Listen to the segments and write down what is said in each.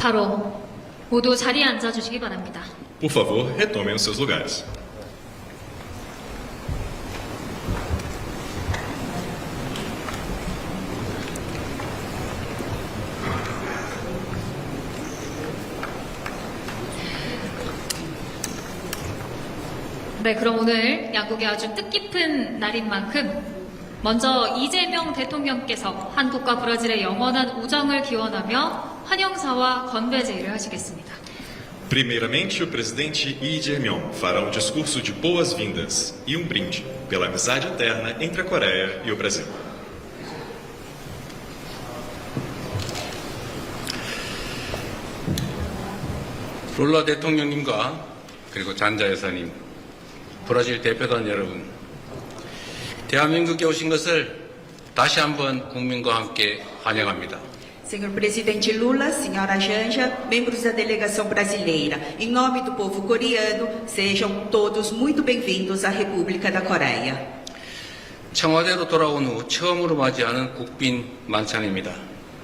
바로 모두 자리에 앉아주시기 바랍니다. Por favor, retomem os seus lugares. 네, 그럼 오늘 양국의 아주 뜻깊은 날인 만큼 먼저 이재명 대통령께서 한국과 브라질의 영원한 우정을 기원하며 환영사와 건배 제의를 하시겠습니다. Primeiramente, o presidente Lee Jae-myung fará um discurso de boas-vindas e um brinde pela amizade eterna entre a Coreia e o Brasil. 룰라 대통령님과 그리고 잔자 여사님, 브라질 대표단 여러분, 대한민국에 오신 것을 다시 한번 국민과 함께 환영합니다. Senhor Presidente Lula, Senhora Janja, membros da delegação brasileira, em nome do povo coreano, sejam todos muito bem-vindos à República da Coreia. 청와대로 돌아온 후 처음으로 맞이하는 국빈 만찬입니다.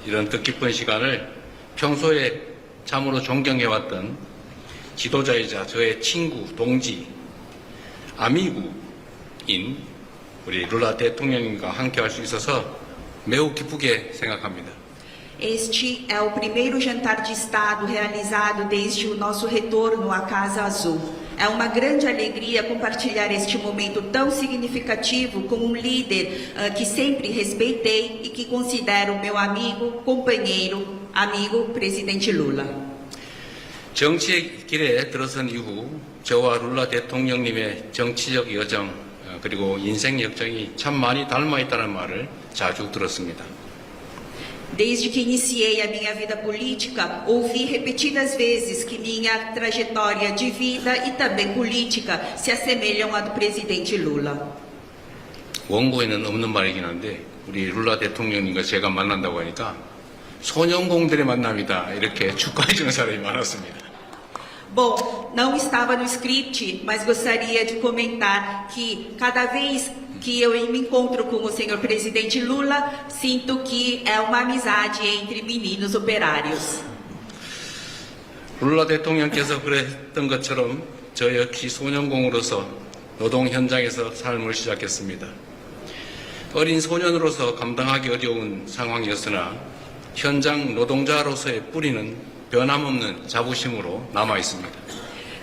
이런 뜻깊은 시간을 평소에 참으로 존경해왔던 지도자이자 저의 친구, 동지, 아미구인 우리 룰라 대통령님과 함께 할 수 있어서 매우 기쁘게 생각합니다. Este é o primeiro jantar de Estado realizado desde o nosso retorno à Casa Azul. É uma grande alegria compartilhar este momento tão significativo com um líder que sempre respeitei e que considero meu amigo, companheiro, amigo, presidente Lula. 정치의 길에 들어선 이후 저와 룰라 대통령님의 정치적 여정 그리고 인생 역정이 참 많이 닮아 있다는 말을 자주 들었습니다. Desde que iniciei a minha vida política, ouvi repetidas vezes que minha trajetória de vida e também política se assemelham à do presidente Lula. 원고에는 없는 말이긴 한데 우리 룰라 대통령님과 제가 만난다고 하니까 소년공들의 만남이다 이렇게 축하해 주는 사람이 많았습니다. Bom, não estava no script, mas gostaria de comentar que cada vez que eu me encontro com o senhor presidente Lula, sinto que é uma amizade entre meninos operários. 룰라 대통령께서 그랬던 것처럼 저 역시 소년공으로서 노동 현장에서 삶을 시작했습니다. 어린 소년으로서 감당하기 어려운 상황이었으나 현장 노동자로서의 뿌리는 변함없는 자부심으로 남아 있습니다.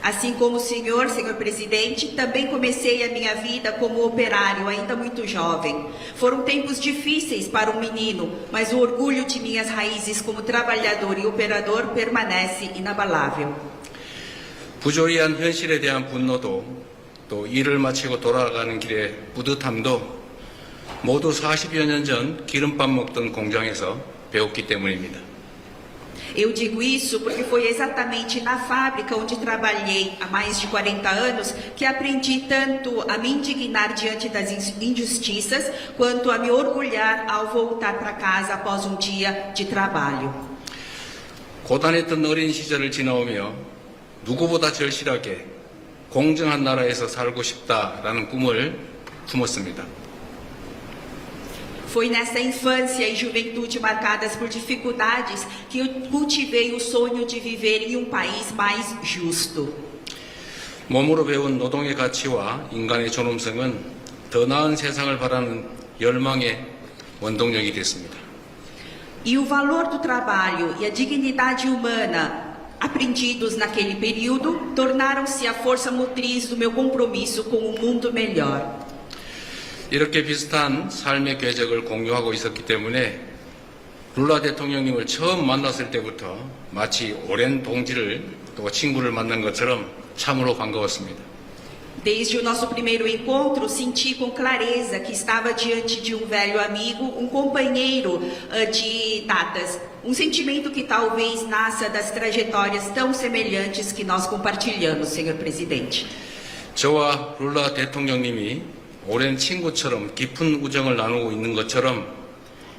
Assim como o senhor presidente, também comecei a minha vida como operário, ainda muito jovem. Foram tempos difíceis para um menino, mas o orgulho de minhas raízes como trabalhador e operador permanece inabalável. 부조리한 현실에 대한 분노도 또 일을 마치고 돌아가는 길의 뿌듯함도 모두 40여 년 전 기름밥 먹던 공장에서 배웠기 때문입니다. Eu digo isso porque foi exatamente na fábrica onde trabalhei há mais de 40 anos que aprendi tanto a me indignar diante das injustiças quanto a me orgulhar ao voltar para casa após um dia de trabalho. 고단했던 어린 시절을 지나오며 누구보다 절실하게 공정한 나라에서 살고 싶다라는 꿈을 품었습니다. Foi nessa infância e juventude marcadas por dificuldades que eu cultivei o sonho de viver em um país mais justo. 몸으로 배운 노동의 가치와 인간의 존엄성은 더 나은 세상을 바라는 열망의 원동력이 됐습니다. E o valor do trabalho e a dignidade humana aprendidos naquele período tornaram-se a força motriz do meu compromisso com um mundo melhor. 이렇게 비슷한 삶의 궤적을 공유하고 있었기 때문에 룰라 대통령님을 처음 만났을 때부터 마치 오랜 동지를 또 친구를 만난 것처럼 참으로 반가웠습니다. Desde o nosso primeiro encontro, senti com clareza que estava diante de um velho amigo, um companheiro de datas, um sentimento que talvez nasça das trajetórias tão semelhantes que nós compartilhamos, senhor presidente. 저와 룰라 대통령님이 오랜 친구처럼 깊은 우정을 나누고 있는 것처럼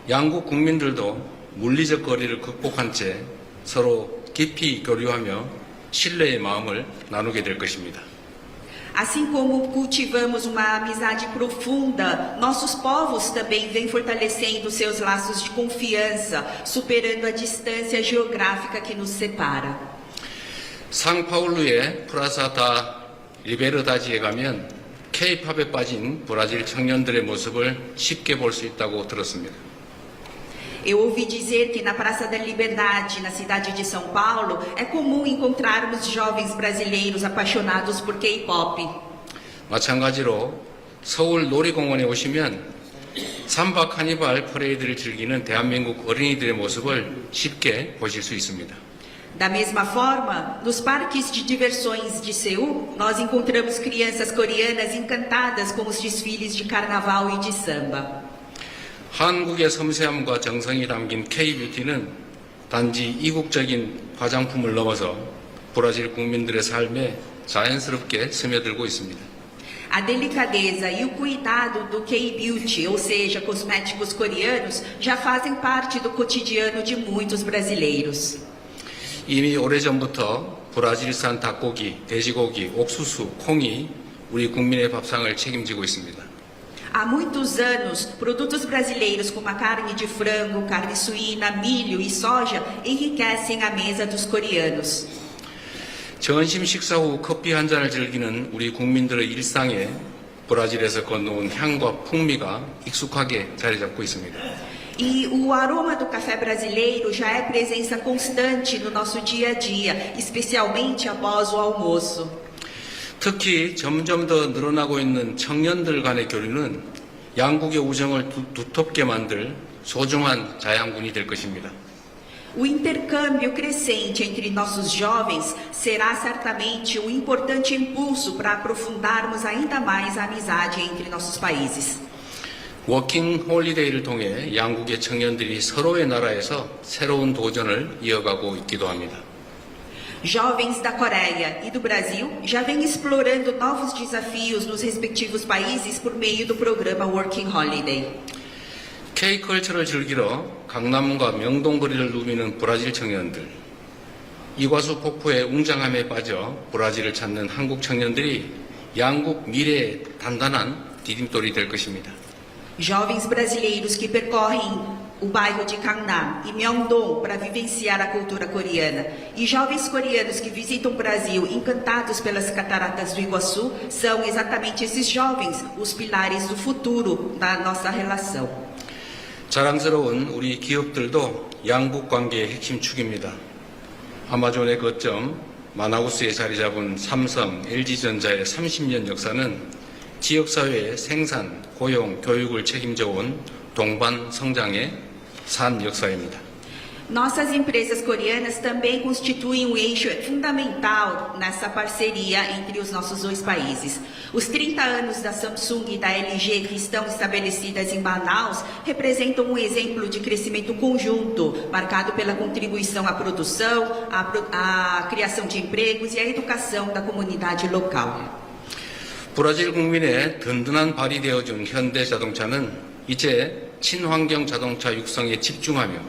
양국 국민들도 물리적 거리를 극복한 채 서로 깊이 교류하며 신뢰의 마음을 나누게 될 것입니다. Assim como cultivamos uma amizade profunda, nossos povos também vêm fortalecendo seus laços de confiança, superando a distância geográfica que nos separa. 상파울루의 프라사다 리베르다지에 가면 K-팝에 빠진 브라질 청년들의 모습을 쉽게 볼 수 있다고 들었습니다. Eu ouvi dizer que na Praça da Liberdade, na cidade de São Paulo, é comum encontrarmos jovens brasileiros apaixonados por K-pop. 마찬가지로 서울 놀이공원에 오시면 삼바 카니발 퍼레이드를 즐기는 대한민국 어린이들의 모습을 쉽게 보실 수 있습니다. Da mesma forma, nos parques de diversões de Seul, nós encontramos crianças coreanas encantadas com os desfiles de carnaval e de samba. 한국의 섬세함과 정성이 담긴 K-뷰티는 단지 이국적인 화장품을 넘어서 브라질 국민들의 삶에 자연스럽게 스며들고 있습니다. A delicadeza e o cuidado do K-beauty, ou seja, cosméticos coreanos, já fazem parte do cotidiano de muitos brasileiros. 이미 오래전부터 브라질산 닭고기, 돼지고기, 옥수수, 콩이 우리 국민의 밥상을 책임지고 있습니다. Há muitos anos, produtos brasileiros como a carne de frango, carne suína, milho e soja enriquecem a mesa dos coreanos. 점심 식사 후 커피 한 잔을 즐기는 우리 국민들의 일상에 브라질에서 건너온 향과 풍미가 익숙하게 자리 잡고 있습니다. E o aroma do café brasileiro já é presença constante no nosso dia a dia, especialmente após o almoço. 특히 점점 더 늘어나고 있는 청년들 간의 교류는 양국의 우정을 두텁게 만들 소중한 자양분이 될 것입니다. O intercâmbio crescente entre nossos jovens será certamente um importante impulso para aprofundarmos ainda mais a amizade entre nossos países. 워킹 홀리데이를 통해 양국의 청년들이 서로의 나라에서 새로운 도전을 이어가고 있기도 합니다. Jovens da Coreia e do Brasil já vêm explorando novos desafios nos respectivos países por meio do programa Working Holiday. K-컬처를 즐기러 강남과 명동거리를 누비는 브라질 청년들, 이과수 폭포의 웅장함에 빠져 브라질을 찾는 한국 청년들이 양국 미래의 단단한 디딤돌이 될 것입니다. Jovens brasileiros que percorrem o bairro de Gangnam e Myeongdong para vivenciar a cultura coreana, e jovens coreanos que visitam o Brasil encantados pelas cataratas do Iguaçu, são exatamente esses jovens os pilares do futuro da nossa relação. 자랑스러운 우리 기업들도 양국 관계의 핵심 축입니다. 아마존의 거점 마나우스에 자리 잡은 삼성, LG전자의 30년 역사는 지역사회의 생산, 고용, 교육을 책임져 온 동반 성장의 산 역사입니다. Nossas empresas coreanas também constituem um eixo fundamental nessa parceria entre os nossos dois países. Os 30 anos da Samsung e da LG que estão estabelecidas em Manaus representam um exemplo de crescimento conjunto, marcado pela contribuição à produção, à criação de empregos e à educação da comunidade local. 브라질 국민의 든든한 발이 되어준 현대자동차는 이제 친환경 자동차 육성에 집중하며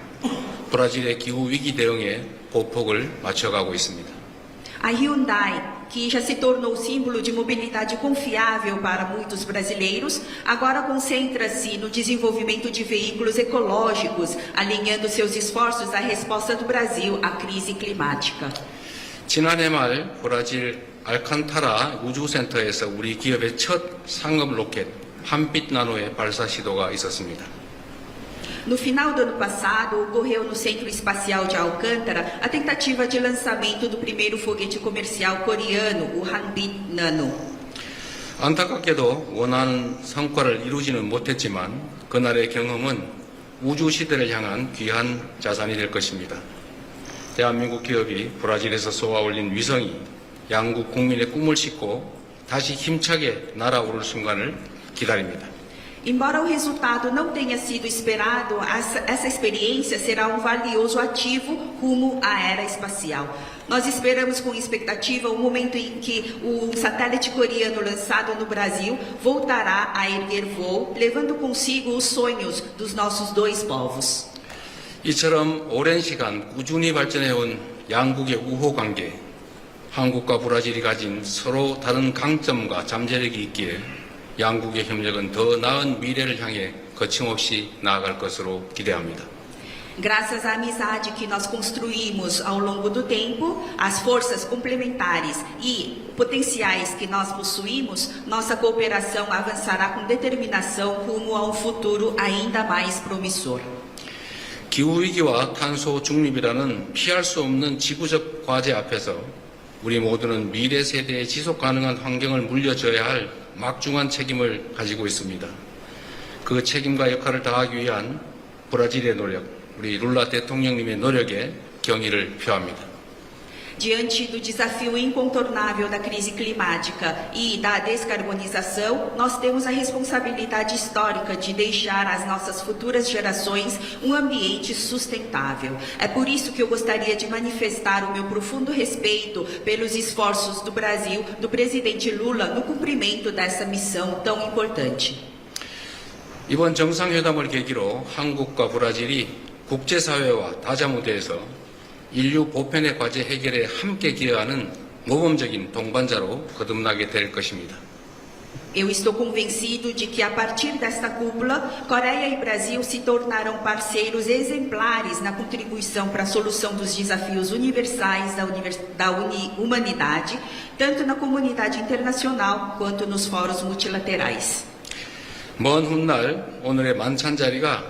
브라질의 기후 위기 대응에 보폭을 맞춰가고 있습니다. A Hyundai, que já se tornou símbolo de mobilidade confiável para muitos brasileiros, agora concentra-se no desenvolvimento de veículos ecológicos, alinhando seus esforços à resposta do Brasil à crise climática. 지난해 말 브라질 알칸타라 우주센터에서 우리 기업의 첫 상업 로켓 한빛 나노의 발사 시도가 있었습니다. No final do ano passado, ocorreu no Centro Espacial de Alcântara a tentativa de lançamento do primeiro foguete comercial coreano, o Hanbit Nano. 안타깝게도 원하는 성과를 이루지는 못했지만 그날의 경험은 우주 시대를 향한 귀한 자산이 될 것입니다. 대한민국 기업이 브라질에서 쏘아올린 위성이 양국 국민의 꿈을 싣고 다시 힘차게 날아오를 순간을 기다립니다. Embora o resultado não tenha sido esperado, essa experiência será um valioso ativo rumo à era espacial. Nós esperamos com expectativa o momento em que o satélite coreano lançado no Brasil voltará a erguer voo, levando consigo os sonhos dos nossos dois povos. 이처럼 오랜 시간 꾸준히 발전해온 양국의 우호 관계, 한국과 브라질이 가진 서로 다른 강점과 잠재력이 있기에 양국의 협력은 더 나은 미래를 향해 거침없이 나아갈 것으로 기대합니다. Graças à amizade que nós construímos ao longo do tempo, as forças complementares e potenciais que nós possuímos, nossa cooperação avançará com determinação rumo a um futuro ainda mais promissor. 기후위기와 탄소 중립이라는 피할 수 없는 지구적 과제 앞에서 우리 모두는 미래 세대에 지속 가능한 환경을 물려줘야 할 막중한 책임을 가지고 있습니다. 그 책임과 역할을 다하기 위한 브라질의 노력, 우리 룰라 대통령님의 노력에 경의를 표합니다. Diante do desafio incontornável da crise climática e da descarbonização, nós temos a responsabilidade histórica de deixar às nossas futuras gerações um ambiente sustentável. É por isso que eu gostaria de manifestar o meu profundo respeito pelos esforços do Brasil, do presidente Lula, no cumprimento dessa missão tão importante. 이번 정상회담을 계기로 한국과 브라질이 국제사회와 다자무대에서 인류 보편의 과제 해결에 함께 기여하는 모범적인 동반자로 거듭나게 될 것입니다. Eu estou convencido de que a partir desta cúpula, Coreia e Brasil se tornarão parceiros exemplares na contribuição para a solução dos desafios universais da humanidade, tanto na comunidade internacional quanto nos fóruns multilaterais. 먼 훗날 오늘의 만찬 자리가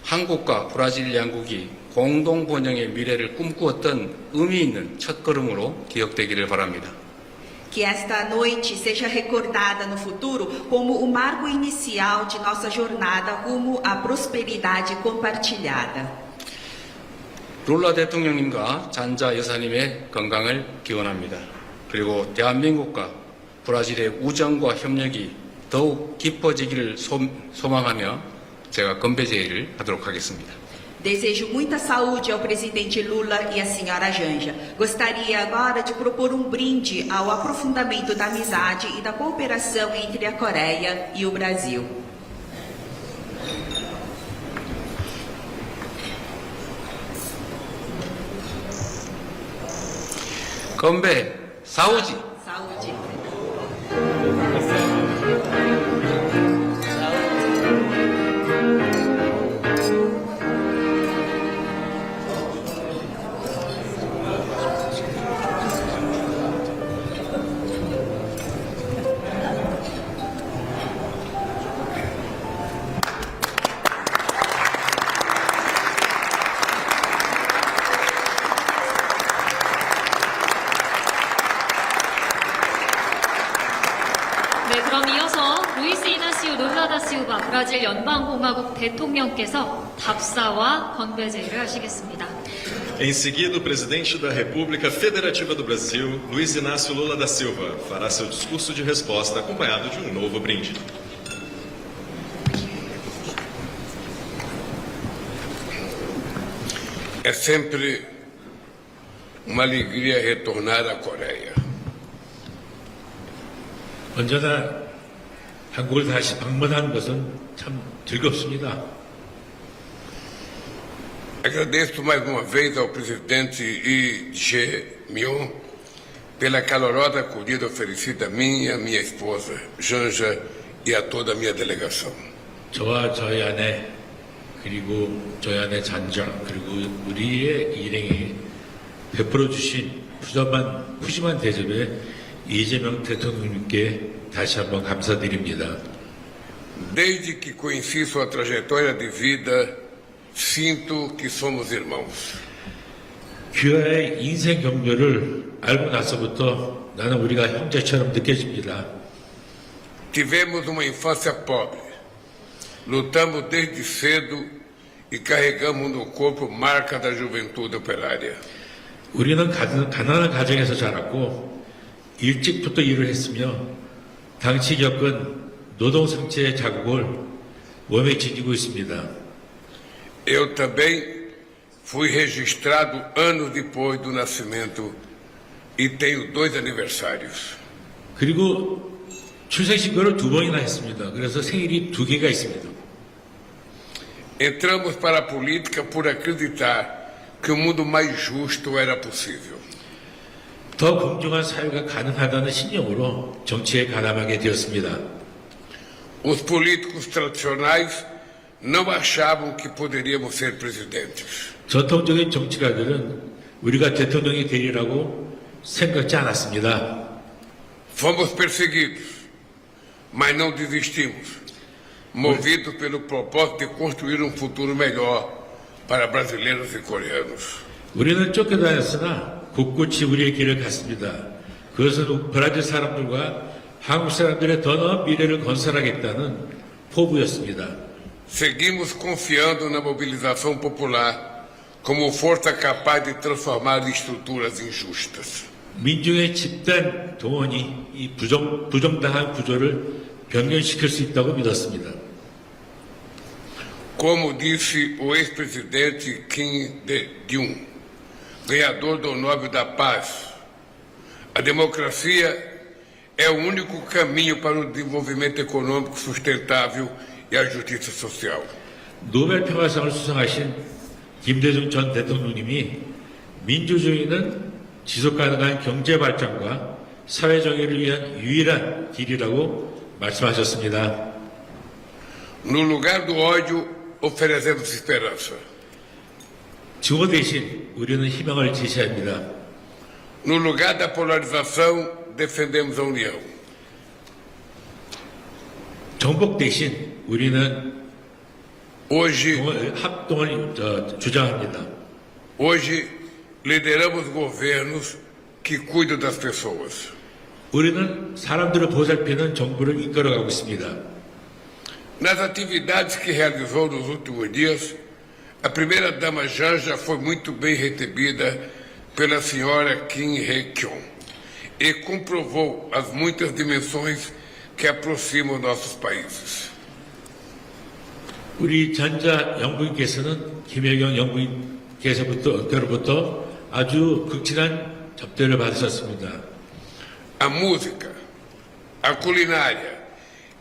한국과 브라질 양국이 공동 번영의 미래를 꿈꾸었던 의미 있는 첫걸음으로 기억되기를 바랍니다. Que esta noite seja recordada no futuro como o marco inicial de nossa jornada rumo à prosperidade compartilhada. 룰라 대통령님과 잔자 여사님의 건강을 기원합니다. 그리고 대한민국과 브라질의 우정과 협력이 더욱 깊어지기를 소망하며 제가 건배 제의를 하도록 하겠습니다. Desejo muita saúde ao presidente Lula e à senhora Janja. Gostaria agora de propor um brinde ao aprofundamento da amizade e da cooperação entre a Coreia e o Brasil. 건배, 사우지. Saúde. 네, 그럼 이어서 루이스 이나시오 룰라 다 실바 브라질 연방공화국 대통령께서 답사와 건배 제의를 하시겠습니다. Em seguida, o presidente da República Federativa do Brasil, Luiz Inácio Lula da Silva, fará seu discurso de resposta acompanhado de um novo brinde. É sempre uma alegria retornar à Coreia. 언제나 한국을 다시 방문하는 것은 참 즐겁습니다. Agradeço mais uma vez ao presidente Lee Jae-myung pela calorosa acolhida oferecida a mim e a minha esposa, Janja, e a toda a minha delegação. 저와 저희 아내 그리고 저희 아내 잔자 그리고 우리의 일행이 베풀어 주신 푸짐한 대접에 이재명 대통령님께 다시 한번 감사드립니다. Desde que conheci sua trajetória de vida, sinto que somos irmãos. 귀하의 인생 경로를 알고 나서부터 나는 우리가 형제처럼 느껴집니다. Tivemos uma infância pobre. Lutamos desde cedo e carregamos no corpo marca da juventude operária. 우리는 가난한 가정에서 자랐고 일찍부터 일을 했으며 당시 겪은 노동 상처의 자국을 몸에 지니고 있습니다. Eu também fui registrado anos depois do nascimento e tenho 2 aniversários. 그리고 출생신고를 2번이나 했습니다. 그래서 생일이 2개가 있습니다. Entramos para a política por acreditar que um mundo mais justo era possível. 더 공정한 사회가 가능하다는 신념으로 정치에 가담하게 되었습니다. Os políticos tradicionais não achavam que poderíamos ser presidentes. 전통적인 정치가들은 우리가 대통령이 되리라고 생각지 않았습니다. Fomos perseguidos, mas não desistimos, movidos pelo propósito de construir um futuro melhor para brasileiros e coreanos. 우리는 쫓겨다녔으나 굳굳이 우리의 길을 갔습니다. 그것은 브라질 사람들과 한국 사람들의 더 나은 미래를 건설하겠다는 포부였습니다. Seguimos confiando na mobilização popular como força capaz de transformar estruturas injustas. 민중의 집단 동원이 이 부정당한 구조를 변경시킬 수 있다고 믿었습니다. Como disse o ex-presidente Kim Dae-jung, ganhador do Nobel da Paz, a democracia é o único caminho para o desenvolvimento econômico sustentável e a justiça social. 노벨 평화상을 수상하신 김대중 전 대통령님이 민주주의는 지속가능한 경제 발전과 사회 정의를 위한 유일한 길이라고 말씀하셨습니다. No lugar do ódio, oferecemos esperança. 증오 대신 우리는 희망을 제시합니다. No lugar da polarização, defendemos a união. 정복 대신 우리는 Hoje, 합동을 주장합니다. hoje lideramos governos que cuidam das pessoas. 우리는 사람들을 보살피는 정부를 이끌어가고 있습니다. Nas atividades que realizou nos últimos dias, a primeira-dama Janja foi muito bem recebida pela senhora Kim Hye-kyung e comprovou as muitas dimensões que aproximam nossos países. 우리 전자 영부인께서는 김혜경 영부인께서부터 아주 극진한 접대를 받으셨습니다. A música, a culinária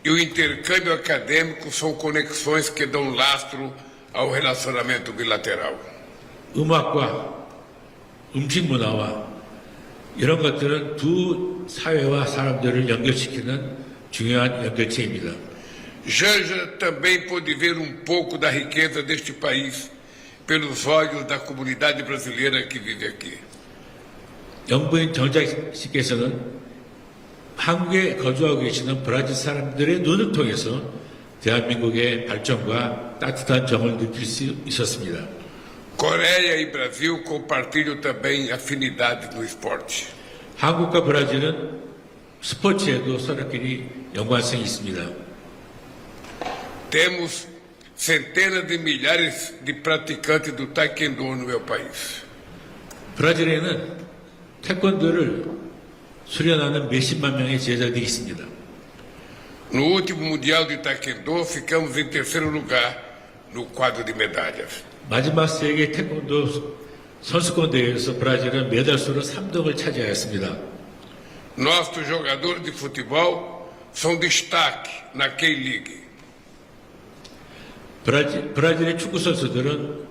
e o intercâmbio acadêmico são conexões que dão lastro ao relacionamento bilateral. 음악과 음식 문화와 이런 것들은 두 사회와 사람들을 연결시키는 중요한 연결체입니다. Janja também pôde ver pouco da riqueza deste país pelos olhos da comunidade brasileira que vive aqui. 영부인 정작 씨께서는 한국에 거주하고 계시는 브라질 사람들의 눈을 통해서 대한민국의 발전과 따뜻한 정을 느낄 수 있었습니다. Coreia e Brasil compartilham também afinidades no esporte. 한국과 브라질은 스포츠에도 서로끼리 연관성이 있습니다. Temos centenas de milhares de praticantes do taekwondo no meu país. 브라질에는 태권도를 수련하는 몇십만 명의 제자들이 있습니다. No último Mundial de Taekwondo, ficamos em terceiro lugar no quadro de medalhas. 마지막 세계 태권도 선수권 대회에서 브라질은 메달수로 3등을 차지하였습니다. Nossos jogadores de futebol são destaque na K-League. 브라질의 축구 선수들은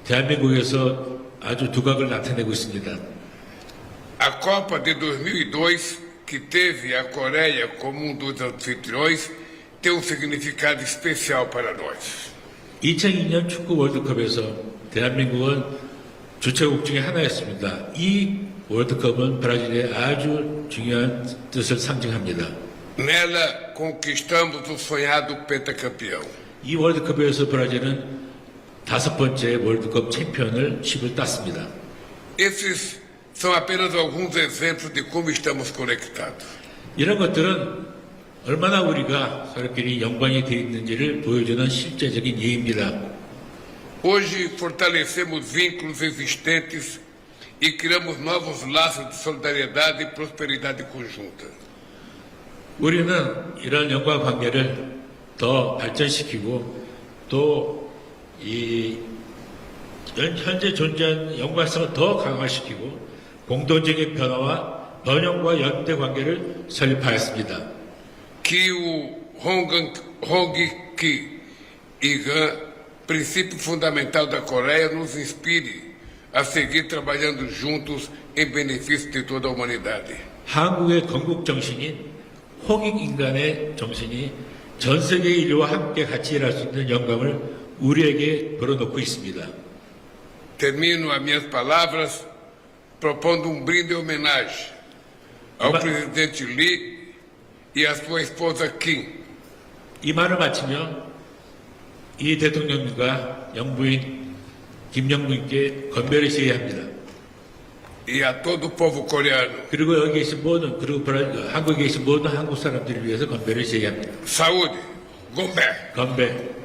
대한민국에서 아주 두각을 나타내고 있습니다. A Copa de 2002, que teve a Coreia como dos anfitriões, tem significado especial para nós. 2002년 축구 월드컵에서 대한민국은 주최국 중에 하나였습니다. 이 월드컵은 브라질의 아주 중요한 뜻을 상징합니다. Nela conquistamos o sonhado pentacampeão. 이 월드컵에서 브라질은 5번째 월드컵 챔피언을 칩을 땄습니다. Esses são apenas alguns exemplos de como estamos conectados. 이런 것들은 얼마나 우리가 서로끼리 연관이 되어 있는지를 보여주는 실제적인 예입니다. Hoje fortalecemos vínculos existentes e criamos novos laços de solidariedade e prosperidade conjunta. 우리는 이런 연관 관계를 더 발전시키고 또 이 현재 존재하는 연관성을 더 강화시키고 공동적인 변화와 번영과 연대 관계를 설립하였습니다. Que o Hongik-igan, princípio fundamental da Coreia, nos inspire a seguir trabalhando juntos em benefício de toda a humanidade. 한국의 건국 정신인 홍익 인간의 정신이 전 세계 인류와 함께 같이 일할 수 있는 영광을 우리에게 벌어놓고 있습니다. Termino as minhas palavras propondo um brinde em homenagem ao presidente Lee e à sua esposa Kim. 이 말을 마치며 이 대통령님과 영부인 김영부인께 건배를 시해야 합니다. E a todo o povo coreano. 그리고 여기 계신 모든 한국에 계신 모든 한국 사람들을 위해서 건배를 시해야 합니다. Saúde! Gombé! 건배.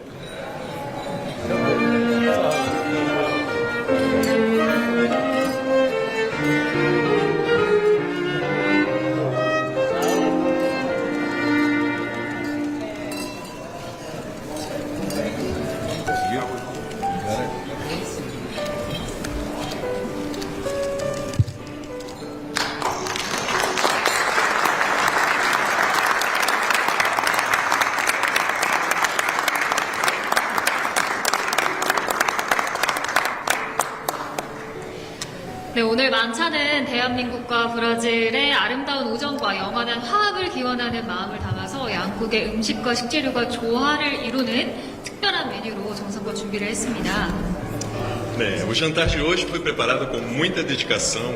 네, 오늘 만찬은 대한민국과 브라질의 아름다운 우정과 영원한 화합을 기원하는 마음을 담아서 양국의 음식과 식재료가 조화를 이루는 특별한 메뉴로 정성껏 준비를 했습니다. Bem, o jantar de hoje foi preparado com muita dedicação.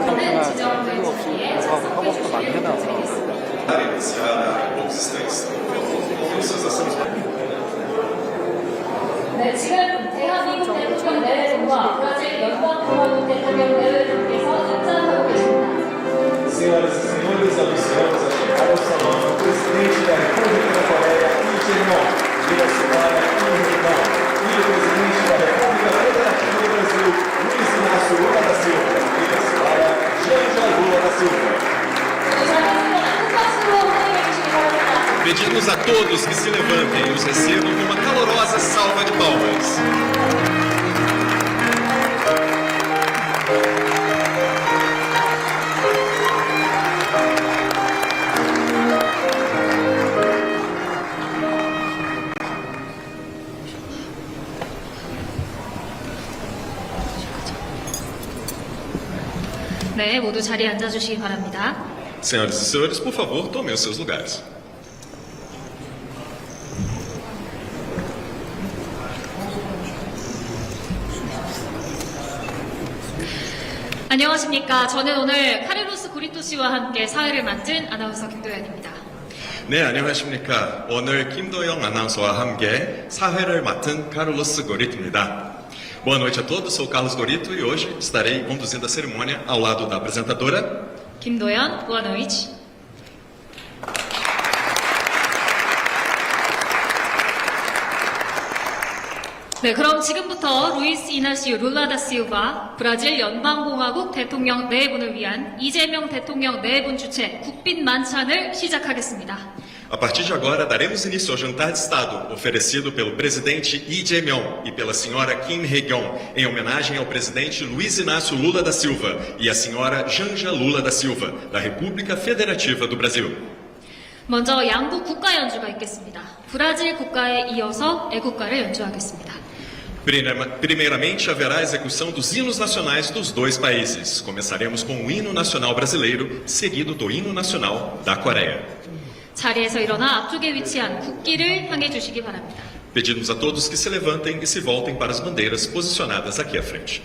저는 지정된 주기에 착석해 주시길 부탁드리겠습니다. 네, 지금 대한민국 대통령 내외분과 브라질 연방공화국 대통령 내외분께서 입장하고 계십니다. Senhoras e senhores, anunciamos a chegada ao salão do presidente da República da Coreia, Lee Jae-myung, e da senhora Kim Hye-jong, e do presidente da República Federativa do Brasil, Luiz Inácio Lula da Silva, e da senhora Janja Lula da Silva. Pedimos a todos que se levantem e os recebam com uma calorosa salva de palmas. 네, 모두 자리에 앉아주시기 바랍니다. Senhoras e senhores, por favor, tomem os seus lugares. 안녕하십니까. 저는 오늘 카르로스 고리토 씨와 함께 사회를 맡은 아나운서 김도연입니다. 네, 안녕하십니까. 오늘 김도영 아나운서와 함께 사회를 맡은 카를로스 고리토입니다. Boa noite a todos, sou Carlos Gorito e hoje estarei conduzindo a cerimônia ao lado da apresentadora 김도연, boa noite. 네, 그럼 지금부터 루이스 이나시오 룰라 다 실바 브라질 연방공화국 대통령 내분을 위한 이재명 대통령 내분 주최 국빈 만찬을 시작하겠습니다. A partir de agora, daremos início ao jantar de Estado oferecido pelo presidente Lee Jae-myung e pela senhora Kim Hye-jong em homenagem ao presidente Luiz Inácio Lula da Silva e à senhora Janja Lula da Silva, da República Federativa do Brasil. 먼저 양국 국가 연주가 있겠습니다. 브라질 국가에 이어서 애국가를 연주하겠습니다. Primeiramente, haverá a execução dos hinos nacionais dos dois países. Começaremos com o hino nacional brasileiro, seguido do hino nacional da Coreia. 자리에서 일어나 앞쪽에 위치한 국기를 향해 주시기 바랍니다. Pedimos a todos que se levantem e se voltem para as bandeiras posicionadas aqui à frente.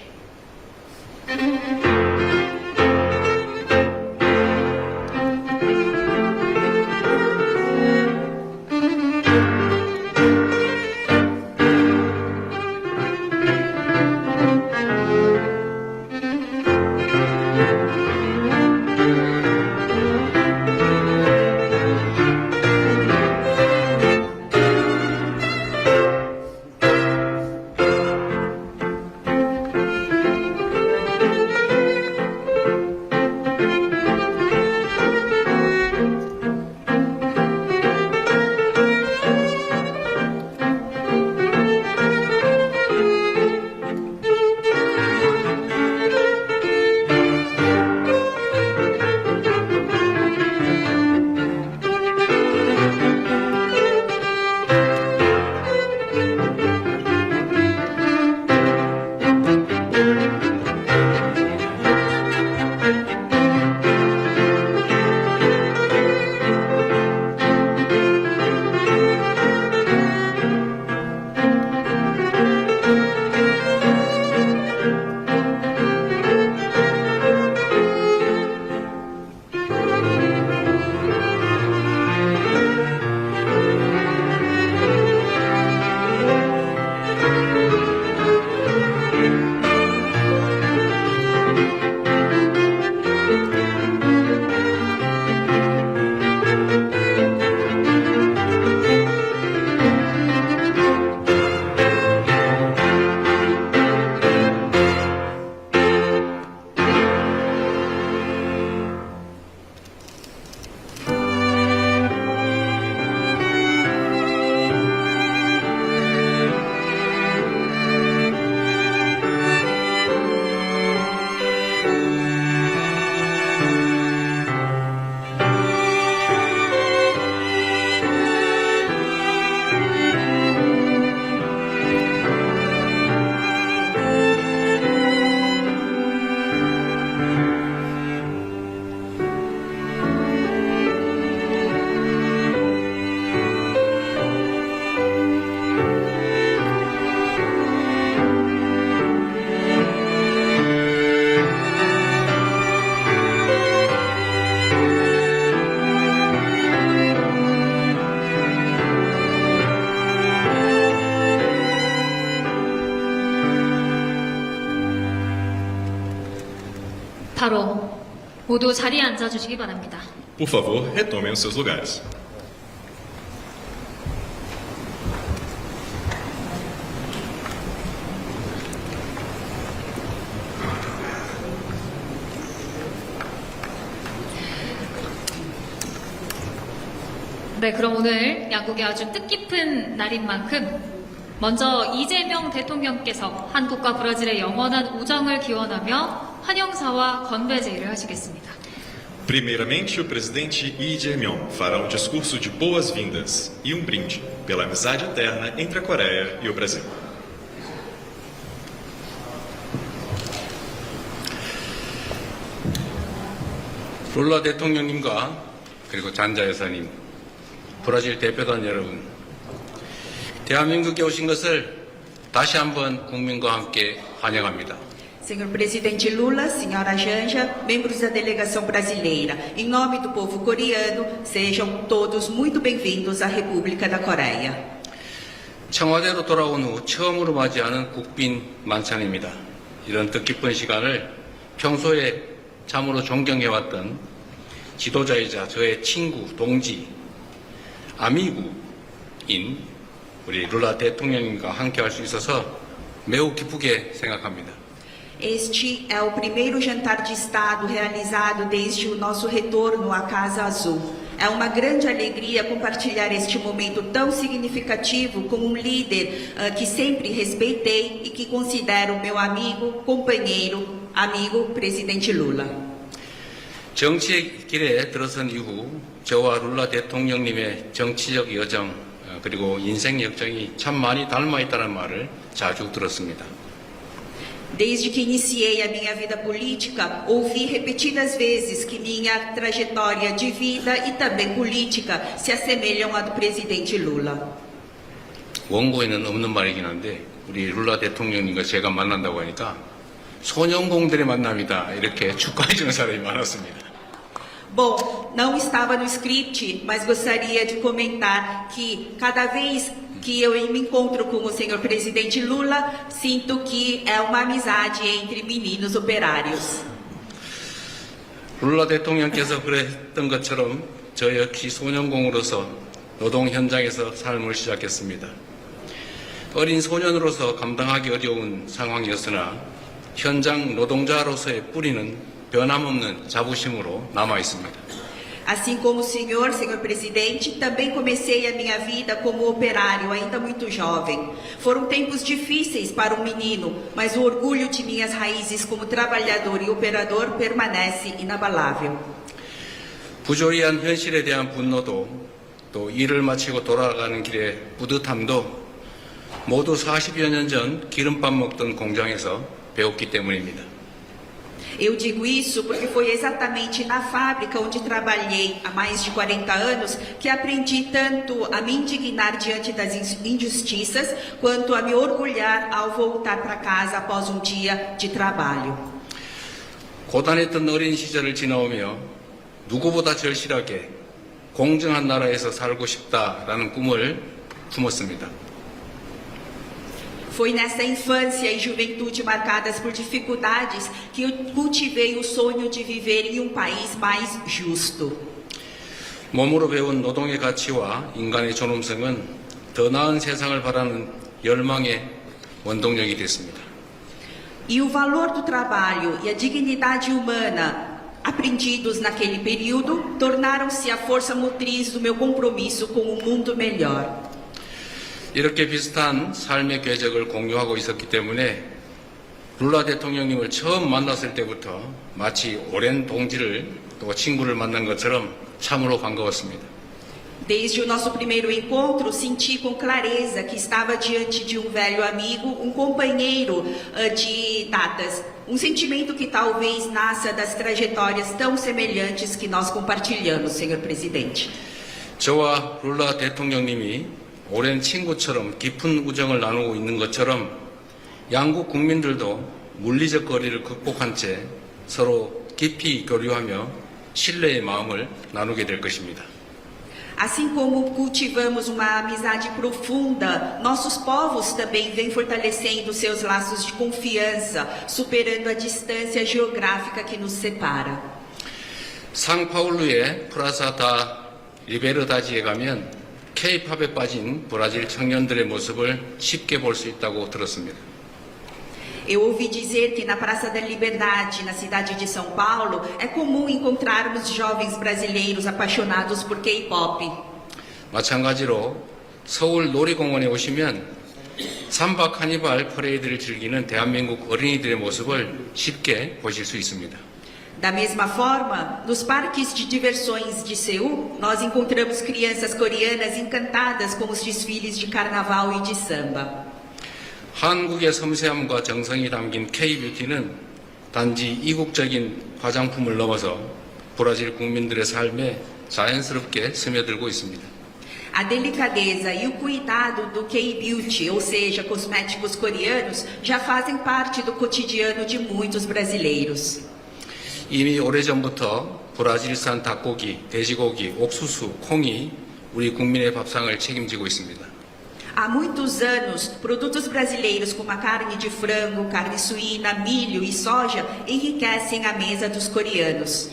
모두 자리에 앉아주시기 바랍니다. Por favor, retomem os seus lugares. 네, 그럼 오늘 양국의 아주 뜻깊은 날인 만큼 먼저 이재명 대통령께서 한국과 브라질의 영원한 우정을 기원하며 환영사와 건배 제의를 하시겠습니다. Primeiramente, o presidente Lee Jae-myung fará um discurso de boas-vindas e um brinde pela amizade eterna entre a Coreia e o Brasil. 룰라 대통령님과 그리고 잔자 여사님, 브라질 대표단 여러분, 대한민국에 오신 것을 다시 한번 국민과 함께 환영합니다. Senhor Presidente Lula, Senhora Janja, membros da delegação brasileira, em nome do povo coreano, sejam todos muito bem-vindos à República da Coreia. 청와대로 돌아온 후 처음으로 맞이하는 국빈 만찬입니다. 이런 뜻깊은 시간을 평소에 참으로 존경해왔던 지도자이자 저의 친구, 동지, 아미구인 우리 룰라 대통령님과 함께 할 수 있어서 매우 기쁘게 생각합니다. Este é o primeiro jantar de Estado realizado desde o nosso retorno à Casa Azul. É uma grande alegria compartilhar este momento tão significativo com um líder que sempre respeitei e que considero meu amigo, companheiro, amigo, presidente Lula. 정치의 길에 들어선 이후 저와 룰라 대통령님의 정치적 여정 그리고 인생 역정이 참 많이 닮아 있다는 말을 자주 들었습니다. Desde que iniciei a minha vida política, ouvi repetidas vezes que minha trajetória de vida e também política se assemelham à do presidente Lula. 원고에는 없는 말이긴 한데 우리 룰라 대통령님과 제가 만난다고 하니까 소년공들의 만남이다 이렇게 축하해 주는 사람이 많았습니다. Bom, não estava no script, mas gostaria de comentar que cada vez que eu me encontro com o senhor presidente Lula, sinto que é uma amizade entre meninos operários. 룰라 대통령께서 그랬던 것처럼 저 역시 소년공으로서 노동 현장에서 삶을 시작했습니다. 어린 소년으로서 감당하기 어려운 상황이었으나 현장 노동자로서의 뿌리는 변함없는 자부심으로 남아 있습니다. Assim como o senhor presidente, também comecei a minha vida como operário, ainda muito jovem. Foram tempos difíceis para um menino, mas o orgulho de minhas raízes como trabalhador e operador permanece inabalável. 부조리한 현실에 대한 분노도 또 일을 마치고 돌아가는 길의 뿌듯함도 모두 40여 년 전 기름밥 먹던 공장에서 배웠기 때문입니다. Eu digo isso porque foi exatamente na fábrica onde trabalhei há mais de 40 anos que aprendi tanto a me indignar diante das injustiças quanto a me orgulhar ao voltar para casa após um dia de trabalho. 고단했던 어린 시절을 지나오며 누구보다 절실하게 공정한 나라에서 살고 싶다라는 꿈을 품었습니다. Foi nessa infância e juventude marcadas por dificuldades que eu cultivei o sonho de viver em um país mais justo. 몸으로 배운 노동의 가치와 인간의 존엄성은 더 나은 세상을 바라는 열망의 원동력이 됐습니다. E o valor do trabalho e a dignidade humana aprendidos naquele período tornaram-se a força motriz do meu compromisso com um mundo melhor. 이렇게 비슷한 삶의 궤적을 공유하고 있었기 때문에 룰라 대통령님을 처음 만났을 때부터 마치 오랜 동지를 또 친구를 만난 것처럼 참으로 반가웠습니다. Desde o nosso primeiro encontro, senti com clareza que estava diante de um velho amigo, um companheiro de datas. Um sentimento que talvez nasça das trajetórias tão semelhantes que nós compartilhamos, senhor presidente. 저와 룰라 대통령님이 오랜 친구처럼 깊은 우정을 나누고 있는 것처럼 양국 국민들도 물리적 거리를 극복한 채 서로 깊이 교류하며 신뢰의 마음을 나누게 될 것입니다. Assim como cultivamos uma amizade profunda, nossos povos também vêm fortalecendo seus laços de confiança, superando a distância geográfica que nos separa. 상파울루의 프라사 다 리베르다지에 가면 K-팝에 빠진 브라질 청년들의 모습을 쉽게 볼 수 있다고 들었습니다. Eu ouvi dizer que na Praça da Liberdade, na cidade de São Paulo, é comum encontrarmos jovens brasileiros apaixonados por K-pop. 마찬가지로 서울 놀이공원에 오시면 삼바 카니발 퍼레이드를 즐기는 대한민국 어린이들의 모습을 쉽게 보실 수 있습니다. Da mesma forma, nos parques de diversões de Seul, nós encontramos crianças coreanas encantadas com os desfiles de carnaval e de samba. 한국의 섬세함과 정성이 담긴 K-뷰티는 단지 이국적인 화장품을 넘어서 브라질 국민들의 삶에 자연스럽게 스며들고 있습니다. A delicadeza e o cuidado do K-beauty, ou seja, cosméticos coreanos, já fazem parte do cotidiano de muitos brasileiros. 이미 오래전부터 브라질산 닭고기, 돼지고기, 옥수수, 콩이 우리 국민의 밥상을 책임지고 있습니다. Há muitos anos, produtos brasileiros como a carne de frango, carne suína, milho e soja enriquecem a mesa dos coreanos.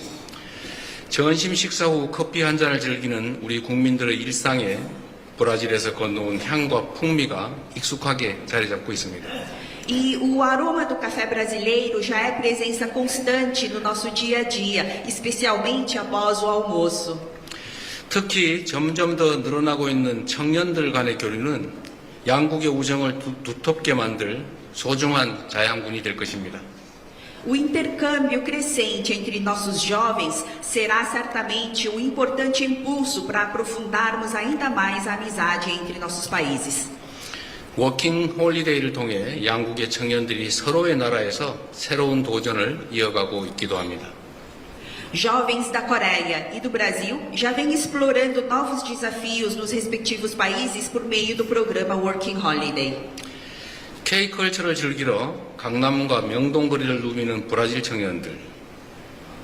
점심 식사 후 커피 한 잔을 즐기는 우리 국민들의 일상에 브라질에서 건너온 향과 풍미가 익숙하게 자리 잡고 있습니다. E o aroma do café brasileiro já é presença constante no nosso dia a dia, especialmente após o almoço. 특히 점점 더 늘어나고 있는 청년들 간의 교류는 양국의 우정을 두텁게 만들 소중한 자양분이 될 것입니다. O intercâmbio crescente entre nossos jovens será certamente um importante impulso para aprofundarmos ainda mais a amizade entre nossos países. 워킹 홀리데이를 통해 양국의 청년들이 서로의 나라에서 새로운 도전을 이어가고 있기도 합니다. Jovens da Coreia e do Brasil já vêm explorando novos desafios nos respectivos países por meio do programa Working Holiday. K-컬처를 즐기러 강남과 명동거리를 누비는 브라질 청년들,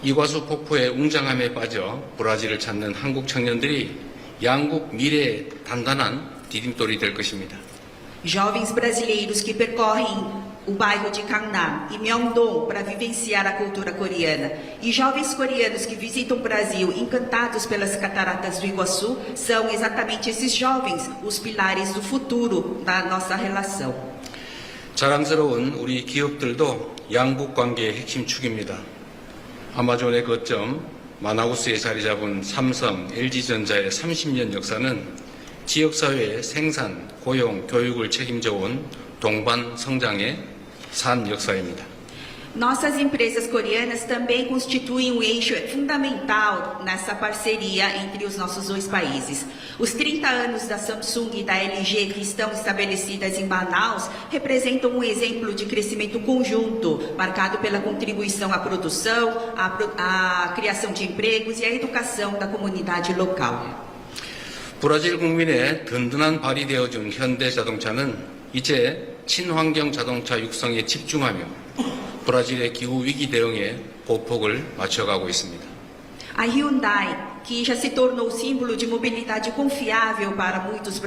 이과수 폭포의 웅장함에 빠져 브라질을 찾는 한국 청년들이 양국 미래의 단단한 디딤돌이 될 것입니다. Jovens brasileiros que percorrem o bairro de Gangnam e Myeongdong para vivenciar a cultura coreana e jovens coreanos que visitam o Brasil encantados pelas cataratas do Iguaçu são exatamente esses jovens os pilares do futuro da nossa relação. 자랑스러운 우리 기업들도 양국 관계의 핵심 축입니다. 아마존의 거점 마나우스에 자리 잡은 삼성, LG전자의 30년 역사는 지역사회의 생산, 고용, 교육을 책임져온 동반 성장의 산 역사입니다. Nossas empresas coreanas também constituem um eixo fundamental nessa parceria entre os nossos dois países. Os 30 anos da Samsung e da LG que estão estabelecidas em Manaus representam um exemplo de crescimento conjunto, marcado pela contribuição à produção, à criação de empregos e à educação da comunidade local. 브라질 국민의 든든한 발이 되어준 현대자동차는 이제 친환경 자동차 육성에 집중하며 브라질의 기후 위기 대응에 보폭을 맞춰가고 있습니다. A Hyundai, que já se tornou símbolo de mobilidade confiável para muitos